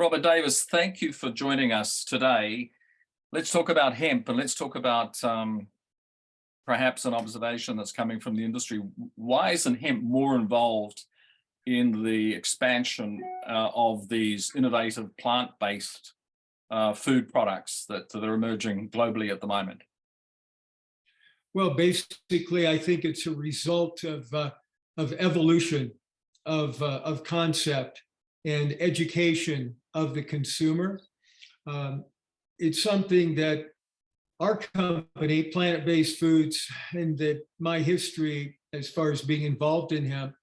Robert Davis, thank you for joining us today. Let's talk about hemp, and let's talk about perhaps an observation that's coming from the industry. Why isn't hemp more involved in the expansion of these innovative plant-based food products that are emerging globally at the moment? Well, basically, I think it's a result of evolution of concept and education of the consumer. It's something that our company, Plant-Based Foods, and that my history as far as being involved in hemp,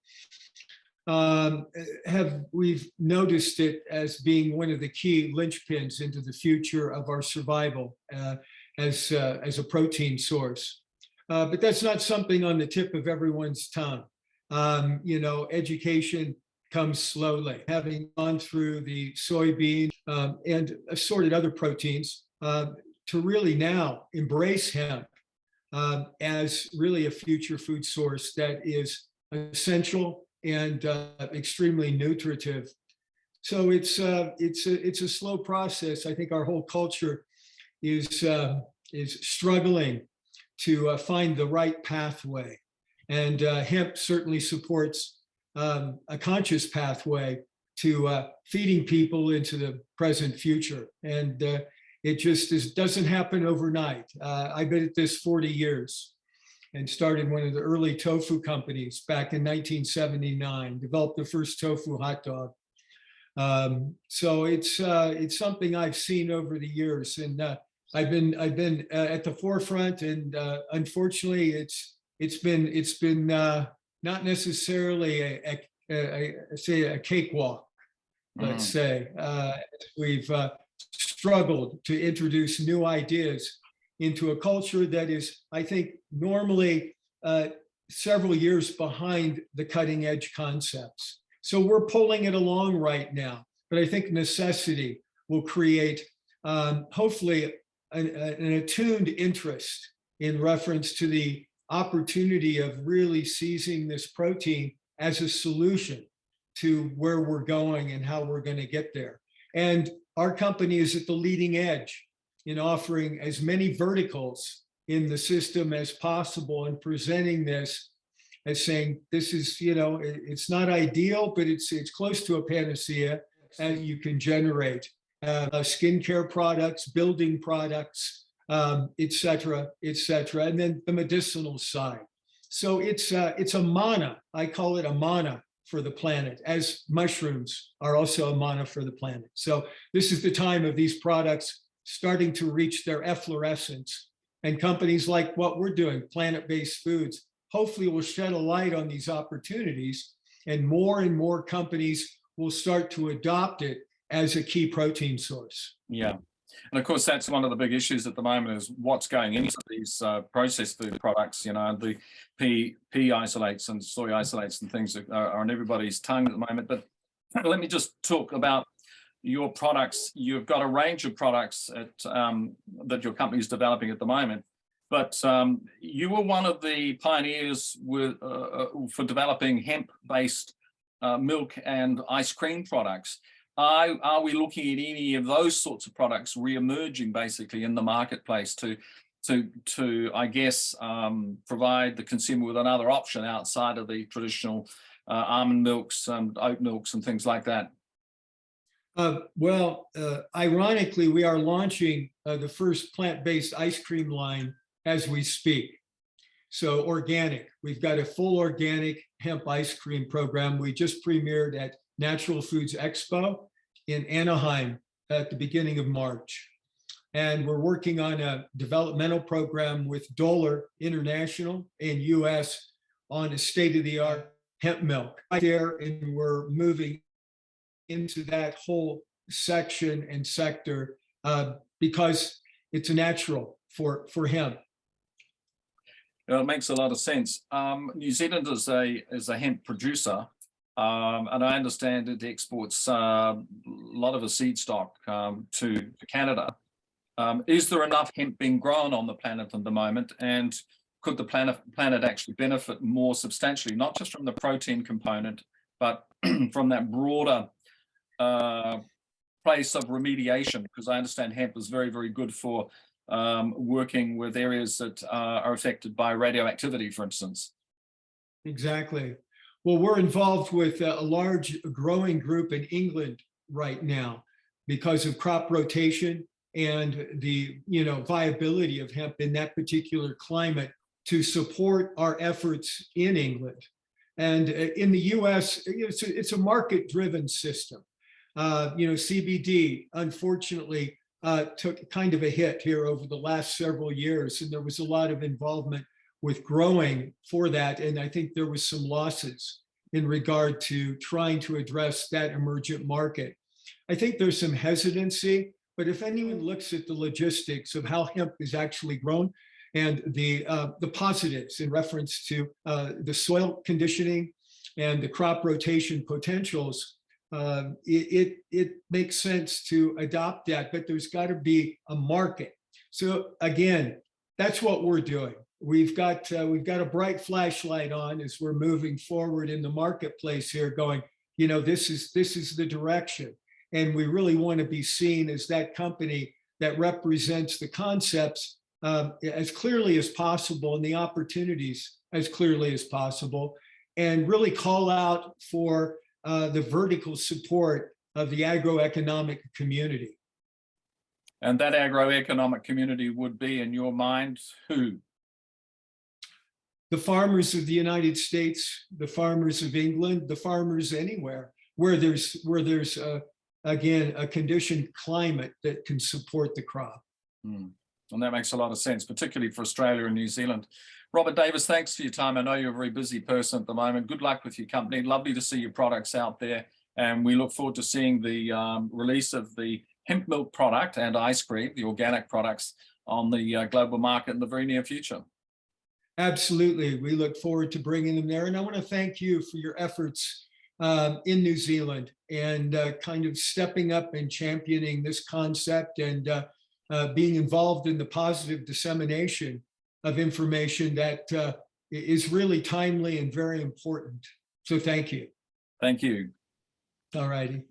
we've noticed it as being one of the key linchpins into the future of our survival as a protein source. But that's not something on the tip of everyone's tongue. Education comes slowly. Having gone through the soybean and assorted other proteins, to really now embrace hemp as really a future food source that is essential and extremely nutritive. So it's a slow process. I think our whole culture is struggling to find the right pathway, and hemp certainly supports a conscious pathway to feeding people into the present future. And it just doesn't happen overnight. I've been at this 40 years and started one of the early tofu companies back in 1979, developed the first tofu hot dog. So it's something I've seen over the years, and I've been at the forefront, and unfortunately it's been not necessarily a cakewalk, let's say. We've struggled to introduce new ideas into a culture that is, I think, normally several years behind the cutting edge concepts. So we're pulling it along right now, but I think necessity will create, hopefully, an attuned interest in reference to the opportunity of really seizing this protein as a solution to where we're going and how we're going to get there. And our company is at the leading edge in offering as many verticals in the system as possible and presenting this as saying, this is, it's not ideal, but it's close to a panacea, and you can generate skincare products, building products, et cetera, and then the medicinal side. So it's a mana. I call it a mana for the planet, as mushrooms are also a mana for the planet. So this is the time of these products starting to reach their efflorescence. And companies like what we're doing, Plant-Based Foods, hopefully will shed a light on these opportunities, and more companies will start to adopt it as a key protein source. Yeah. And of course, that's one of the big issues at the moment, is what's going into these processed food products. The pea isolates and soy isolates and things are on everybody's tongue at the moment. But let me just talk about your products. You've got a range of products that your company is developing at the moment. But you were one of the pioneers for developing hemp-based milk and ice cream products. Are we looking at any of those sorts of products re-emerging basically in the marketplace to I guess, provide the consumer with another option outside of the traditional almond milks and oat milks and things like that? Ironically, we are launching the first plant-based ice cream line as we speak. So organic, we've got a full organic hemp ice cream program. We just premiered at Natural Foods Expo in Anaheim at the beginning of March. And we're working on a developmental program with Doler International in US on a state-of-the-art hemp milk right there. And we're moving into that whole section and sector because it's a natural for hemp. It makes a lot of sense. New Zealand is a hemp producer. And I understand it exports a lot of the seed stock to Canada. Is there enough hemp being grown on the planet at the moment? And could the planet actually benefit more substantially, not just from the protein component, but from that broader place of remediation, because I understand hemp is very, very good for working with areas that are affected by radioactivity, for instance. Exactly. Well, we're involved with a large growing group in England right now because of crop rotation and the viability of hemp in that particular climate to support our efforts in England. And in the US, it's a market-driven system. CBD, unfortunately, took kind of a hit here over the last several years, and there was a lot of involvement with growing for that. And I think there was some losses in regard to trying to address that emergent market. I think there's some hesitancy, but if anyone looks at the logistics of how hemp is actually grown and the positives in reference to the soil conditioning and the crop rotation potentials, it makes sense to adopt that, but there's got to be a market. So again, that's what we're doing. We've got a bright flashlight on as we're moving forward in the marketplace here, going, this is the direction. And we really want to be seen as that company that represents the concepts as clearly as possible and the opportunities as clearly as possible, and really call out for the vertical support of the agroeconomic community. And that agroeconomic community would be, in your mind, who? The farmers of the United States, the farmers of England, the farmers anywhere where there's again, a conditioned climate that can support the crop. And that makes a lot of sense, particularly for Australia and New Zealand. Robert Davis, thanks for your time. I know you're a very busy person at the moment. Good luck with your company. Lovely to see your products out there. And we look forward to seeing the release of the hemp milk product and ice cream, the organic products, on the global market in the very near future. Absolutely. We look forward to bringing them there. And I want to thank you for your efforts in New Zealand and kind of stepping up and championing this concept and being involved in the positive dissemination of information that is really timely and very important. So thank you. Thank you. All righty.